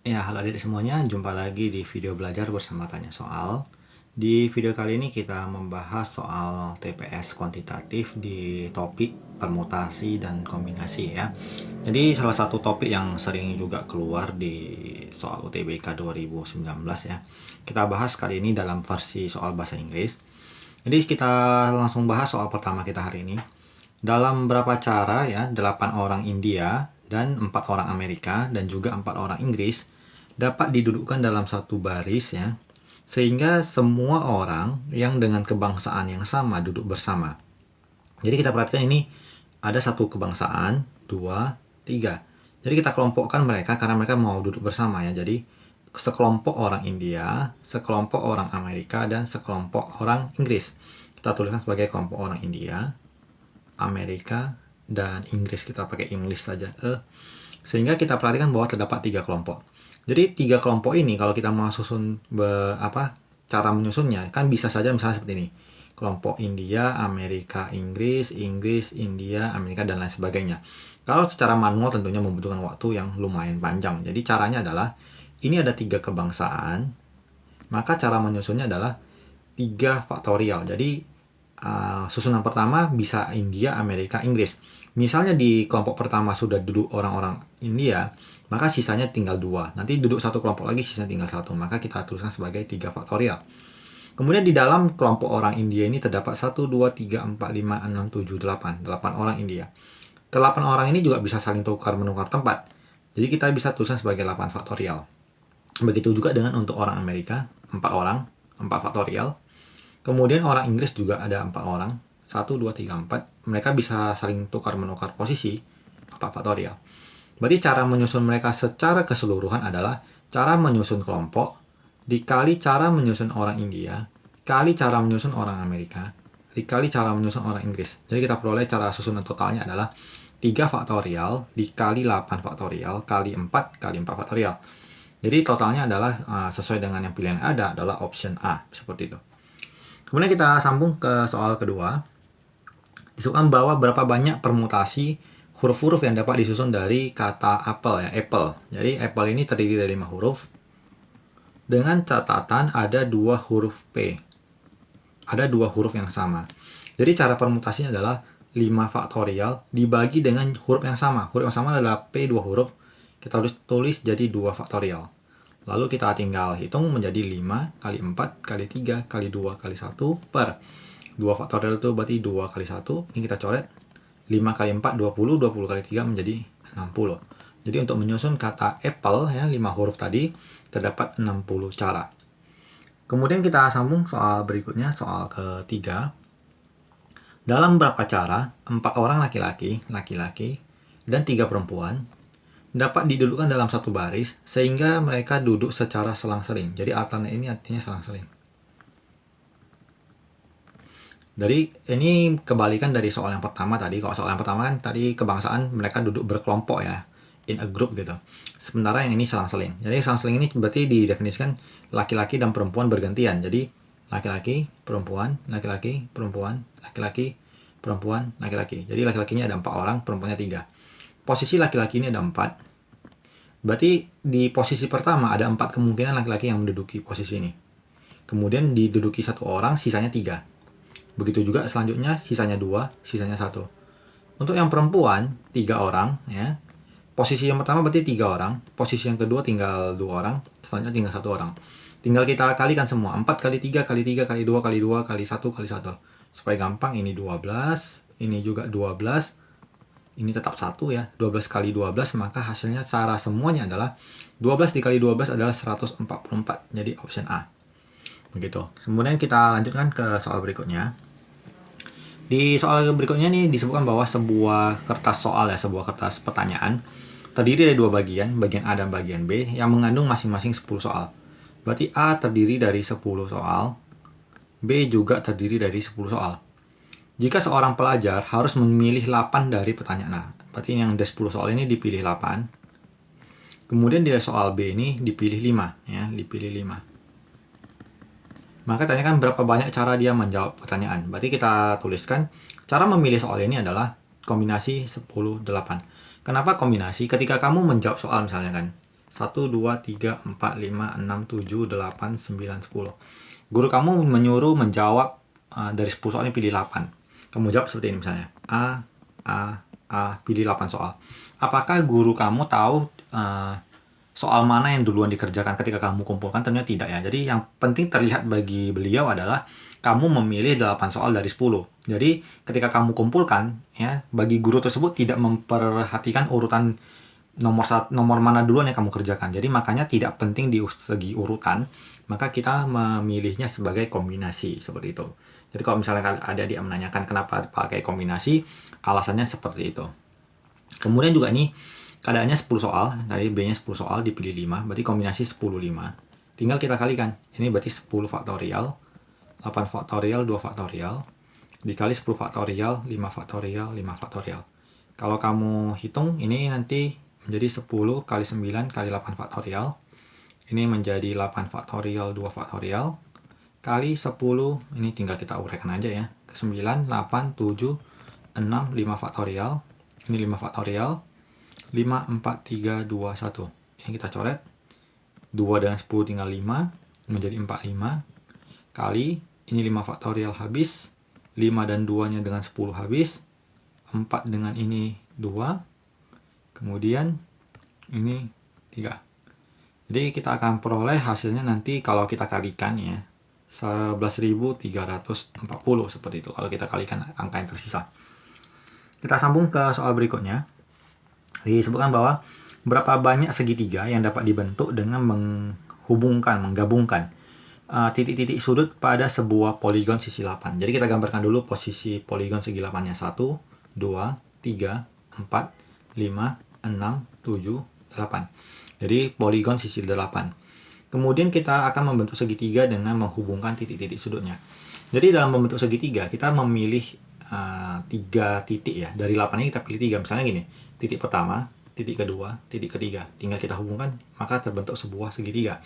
Ya, halo adik semuanya, jumpa lagi di video belajar bersama Tanya Soal. Di video kali ini kita membahas soal TPS kuantitatif di topik permutasi dan kombinasi ya. Jadi salah satu topik yang sering juga keluar di soal UTBK 2019 ya. Kita bahas kali ini dalam versi soal bahasa Inggris. Jadi kita langsung bahas soal pertama kita hari ini. Dalam berapa cara ya 8 orang India dan 4 orang Amerika dan juga 4 orang Inggris dapat didudukkan dalam satu baris ya, sehingga semua orang yang dengan kebangsaan yang sama duduk bersama. Jadi kita perhatikan ini ada satu kebangsaan, 2, 3. Jadi kita kelompokkan mereka karena mereka mau duduk bersama ya. Jadi sekelompok orang India, sekelompok orang Amerika, dan sekelompok orang Inggris. Kita tuliskan sebagai kelompok orang India, Amerika, dan Inggris. Kita pakai English saja. Sehingga kita perhatikan bahwa terdapat 3 kelompok. Jadi 3 kelompok ini kalau kita mau susun cara menyusunnya kan bisa saja misalnya seperti ini. Kelompok India, Amerika, Inggris, Inggris, India, Amerika, dan lain sebagainya. Kalau secara manual tentunya membutuhkan waktu yang lumayan panjang. Jadi caranya adalah ini ada 3 kebangsaan, maka cara menyusunnya adalah 3 faktorial. Jadi susunan pertama bisa India, Amerika, Inggris. Misalnya di kelompok pertama sudah duduk orang-orang India, maka sisanya tinggal 2. Nanti duduk satu kelompok lagi, sisanya tinggal 1. Maka kita tuliskan sebagai 3 faktorial. Kemudian di dalam kelompok orang India ini terdapat 1, 2, 3, 4, 5, 6, 7, 8. 8 orang India. Ke-8 orang ini juga bisa saling tukar-menukar tempat. Jadi kita bisa tuliskan sebagai 8 faktorial. Begitu juga dengan untuk orang Amerika, 4 orang, 4 faktorial. Kemudian orang Inggris juga ada 4 orang. 1, 2, 3, 4. Mereka bisa saling tukar-menukar posisi, 4 faktorial. Berarti cara menyusun mereka secara keseluruhan adalah cara menyusun kelompok dikali cara menyusun orang India, kali cara menyusun orang Amerika, dikali cara menyusun orang Inggris. Jadi kita peroleh cara susunan totalnya adalah 3 faktorial dikali 8 faktorial kali 4 kali 4 faktorial. Jadi totalnya adalah sesuai dengan yang pilihan ada adalah option A, seperti itu. Kemudian kita sambung ke soal kedua. Disebutkan bahwa berapa banyak permutasi huruf-huruf yang dapat disusun dari kata apple ya, apple. Jadi apple ini terdiri dari 5 huruf. Dengan catatan ada 2 huruf P. Ada 2 huruf yang sama. Jadi cara permutasinya adalah 5 faktorial dibagi dengan huruf yang sama. Huruf yang sama adalah P 2 huruf. Kita harus tulis jadi 2 faktorial. Lalu kita tinggal hitung menjadi 5 kali 4 kali 3 kali 2 kali 1 per 2 faktorial itu berarti 2 kali 1. Ini kita coret. 5 kali 4, 20. 20 kali 3 menjadi 60. Jadi untuk menyusun kata apple, ya, 5 huruf tadi, terdapat 60 cara. Kemudian kita sambung soal berikutnya, soal ketiga. Dalam berapa cara, 4 orang laki-laki, dan 3 perempuan, dapat didudukkan dalam satu baris, sehingga mereka duduk secara selang-seling. Jadi alternate ini artinya selang-seling. Jadi ini kebalikan dari soal yang pertama tadi. Kalau soal yang pertama kan tadi kebangsaan mereka duduk berkelompok ya, in a group gitu. Sementara yang ini selang-seling. Jadi selang-seling ini berarti didefinisikan laki-laki dan perempuan bergantian. Jadi laki-laki, perempuan, laki-laki, perempuan, laki-laki, perempuan, laki-laki. Jadi laki-lakinya ada 4 orang, perempuannya 3. Posisi laki-laki ini ada 4. Berarti di posisi pertama ada 4 kemungkinan laki-laki yang menduduki posisi ini. Kemudian diduduki 1 orang, sisanya 3. Begitu juga selanjutnya sisanya 2, sisanya 1. Untuk yang perempuan 3 orang ya. Posisi yang pertama berarti 3 orang, posisi yang kedua tinggal 2 orang, selanjutnya tinggal 1 orang. Tinggal kita kalikan semua. 4 kali 3 kali 3 kali 2 kali 2 kali 1 kali 1. Supaya gampang, ini 12, ini juga 12. Ini tetap 1 ya. 12 kali 12, maka hasilnya cara semuanya adalah 12 dikali 12 adalah 144. Jadi option A. Begitu. Kemudian kita lanjutkan ke soal berikutnya. Di soal berikutnya nih disebutkan bahwa sebuah kertas soal ya, sebuah kertas pertanyaan terdiri dari 2 bagian, bagian A dan bagian B yang mengandung masing-masing 10 soal. Berarti A terdiri dari 10 soal, B juga terdiri dari 10 soal. Jika seorang pelajar harus memilih 8 dari pertanyaan A, berarti yang dari 10 soal ini dipilih 8. Kemudian dari soal B ini dipilih 5 ya, dipilih 5. Maka tanyakan berapa banyak cara dia menjawab pertanyaan. Berarti kita tuliskan cara memilih soal ini adalah kombinasi 10, 8. Kenapa kombinasi? Ketika kamu menjawab soal misalnya kan, 1, 2, 3, 4, 5, 6, 7, 8, 9, 10. Guru kamu menyuruh menjawab dari 10 soal ini pilih 8. Kamu jawab seperti ini misalnya. Pilih 8 soal. Apakah guru kamu tahu soal mana yang duluan dikerjakan ketika kamu kumpulkan? Ternyata tidak ya. Jadi yang penting terlihat bagi beliau adalah kamu memilih 8 soal dari 10. Jadi ketika kamu kumpulkan ya, bagi guru tersebut tidak memperhatikan urutan nomor mana duluan yang kamu kerjakan. Jadi makanya tidak penting di segi urutan, maka kita memilihnya sebagai kombinasi seperti itu. Jadi kalau misalnya ada dia menanyakan kenapa pakai kombinasi, alasannya seperti itu. Kemudian juga ini keadaannya 10 soal, tadi B-nya 10 soal dipilih 5, berarti kombinasi 10, 5. Tinggal kita kalikan. Ini berarti 10 faktorial, 8 faktorial, 2 faktorial, dikali 10 faktorial, 5 faktorial, 5 faktorial. Kalau kamu hitung, ini nanti menjadi 10 kali 9 kali 8 faktorial. Ini menjadi 8 faktorial, 2 faktorial, kali 10, ini tinggal kita uraikan aja ya. 9, 8, 7, 6, 5 faktorial. Ini 5 faktorial. 5, 4, 3, 2, 1. Ini kita coret. 2 dengan 10 tinggal 5. Menjadi 45. Kali, ini 5 faktorial habis. 5 dan 2-nya dengan 10 habis. 4 dengan ini 2. Kemudian, ini 3. Jadi kita akan peroleh hasilnya nanti kalau kita kalikan ya. 11.340 seperti itu. Kalau kita kalikan angka yang tersisa. Kita sambung ke soal berikutnya. Disebutkan bahwa berapa banyak segitiga yang dapat dibentuk dengan menggabungkan titik-titik sudut pada sebuah poligon sisi 8. Jadi kita gambarkan dulu posisi poligon segi 8-nya. 1, 2, 3, 4, 5, 6, 7, 8. Jadi poligon sisi 8. Kemudian kita akan membentuk segitiga dengan menghubungkan titik-titik sudutnya. Jadi dalam membentuk segitiga kita memilih 3 titik ya. Dari 8 ini kita pilih 3. Misalnya gini, titik pertama, titik kedua, titik ketiga. Tinggal kita hubungkan, maka terbentuk sebuah segitiga.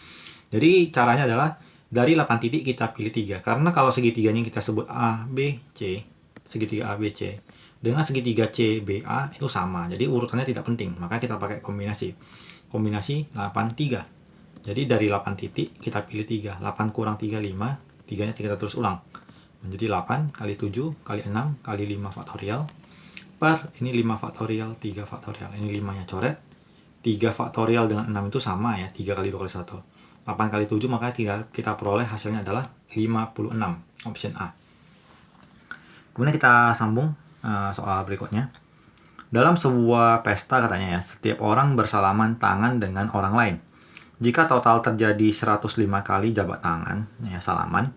Jadi caranya adalah dari 8 titik kita pilih 3. Karena kalau segitiganya kita sebut A, B, C, segitiga A, B, C, dengan segitiga C, B, A itu sama. Jadi urutannya tidak penting. Maka kita pakai kombinasi. Kombinasi 8, 3. Jadi dari 8 titik kita pilih 3. 8 kurang 3, 5. 3-nya kita terus ulang. Menjadi 8 kali 7 kali 6 kali 5 faktorial per ini 5 faktorial 3 faktorial. Ini 5-nya coret. 3 faktorial dengan 6 itu sama ya, 3 kali 2 kali 1. 8 kali 7 maka kita peroleh hasilnya adalah 56, option A. Kemudian kita sambung soal berikutnya. Dalam sebuah pesta katanya ya, setiap orang bersalaman tangan dengan orang lain. Jika total terjadi 105 kali jabat tangan, ya salaman,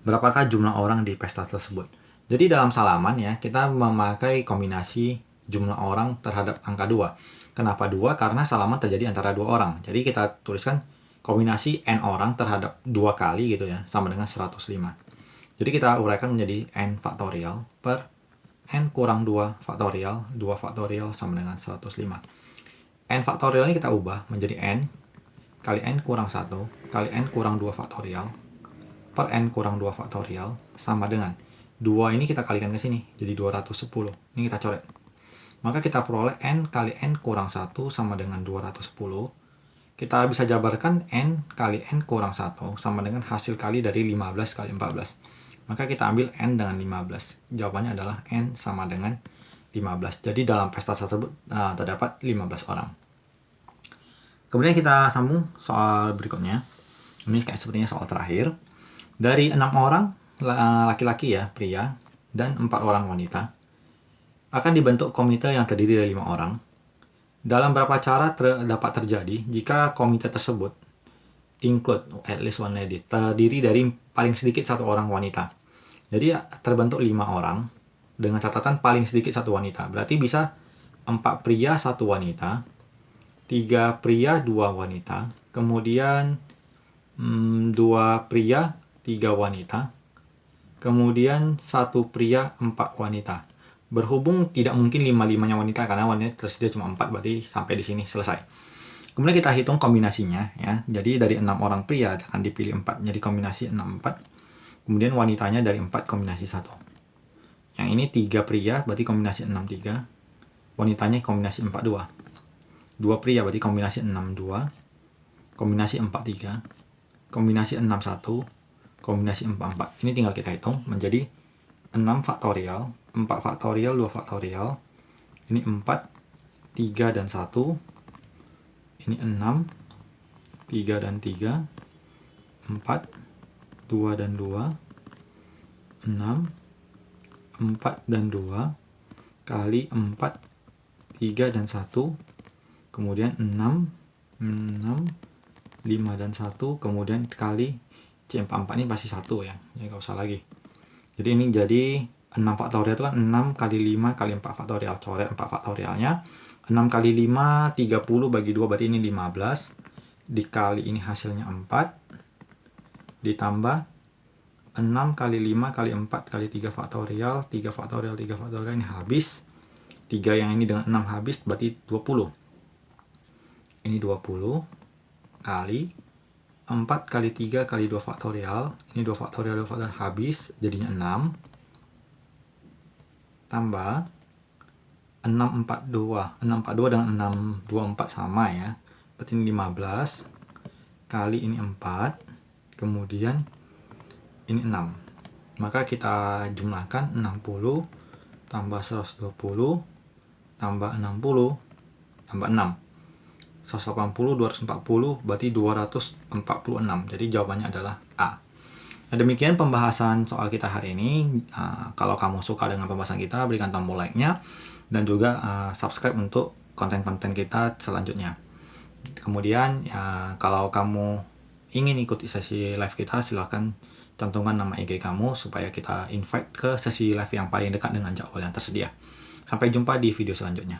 berapakah jumlah orang di pesta tersebut? Jadi dalam salaman ya, kita memakai kombinasi jumlah orang terhadap angka 2. Kenapa 2? Karena salaman terjadi antara 2 orang. Jadi kita tuliskan kombinasi n orang terhadap 2 kali gitu ya, sama dengan 105. Jadi kita uraikan menjadi n faktorial per n kurang 2 faktorial, 2 faktorial sama dengan 105. N faktorial ini kita ubah menjadi n kali n kurang 1 kali n kurang 2 faktorial per n kurang 2 faktorial sama dengan 2 ini kita kalikan ke sini, jadi 210. Ini kita coret. Maka kita peroleh n kali n kurang 1 sama dengan 210. Kita bisa jabarkan n kali n kurang 1 sama dengan hasil kali dari 15 kali 14. Maka kita ambil n dengan 15. Jawabannya adalah n sama dengan 15. Jadi dalam pesta tersebut terdapat 15 orang. Kemudian kita sambung soal berikutnya. Ini kayak sepertinya soal terakhir. Dari 6 orang laki-laki ya, pria, dan 4 orang wanita, akan dibentuk komite yang terdiri dari 5 orang. Dalam berapa cara dapat terjadi jika komite tersebut include at least one lady, terdiri dari paling sedikit 1 orang wanita. Jadi terbentuk 5 orang dengan catatan paling sedikit 1 wanita. Berarti bisa 4 pria 1 wanita, 3 pria 2 wanita, kemudian 2 pria 3 wanita, kemudian 1 pria 4 wanita. Berhubung tidak mungkin 5-5-nya wanita karena wanita tersedia cuma 4, berarti sampai di sini selesai. Kemudian kita hitung kombinasinya ya. Jadi dari 6 orang pria akan dipilih 4, jadi kombinasi 6 4. Kemudian wanitanya dari 4 kombinasi 1. Yang ini 3 pria berarti kombinasi 6 3. Wanitanya kombinasi 4 2. 2 pria berarti kombinasi 6 2. kombinasi 43, kombinasi 61, kombinasi 44. Ini tinggal kita hitung menjadi 6 faktorial, 4 faktorial, 2 faktorial. Ini 4, 3 dan 1. Ini 6, 3 dan 3, 4, 2 dan 2, 6, 4 dan 2, kali 4, 3 dan 1, kemudian 6, 5 dan 1, kemudian kali C44 ini pasti 1 ya, nggak usah lagi. Jadi ini jadi 6 faktorial itu kan 6 kali 5 kali 4 faktorial, coret 4 faktorialnya. 6 kali 5, 30 bagi 2 berarti ini 15, dikali ini hasilnya 4, ditambah 6 kali 5 kali 4 kali 3 faktorial, 3 faktorial, 3 faktorial ini habis. 3 yang ini dengan 6 habis berarti 20. Ini 20 kali 4 kali 3 kali 2 faktorial. Ini 2 faktorial, 2 faktorial habis jadinya 6. Tambah 642. 642 dengan 624 sama ya. Berarti ini 15 kali ini 4. Kemudian ini 6. Maka kita jumlahkan 60 tambah 120 tambah 60 tambah 6. 180, 240 berarti 246. Jadi jawabannya adalah A. Nah, demikian pembahasan soal kita hari ini. Kalau kamu suka dengan pembahasan kita, berikan tombol like-nya dan juga subscribe untuk konten-konten kita selanjutnya. Kemudian kalau kamu ingin ikuti sesi live kita, silahkan cantumkan nama IG kamu supaya kita invite ke sesi live yang paling dekat dengan jadwal yang tersedia. Sampai jumpa di video selanjutnya.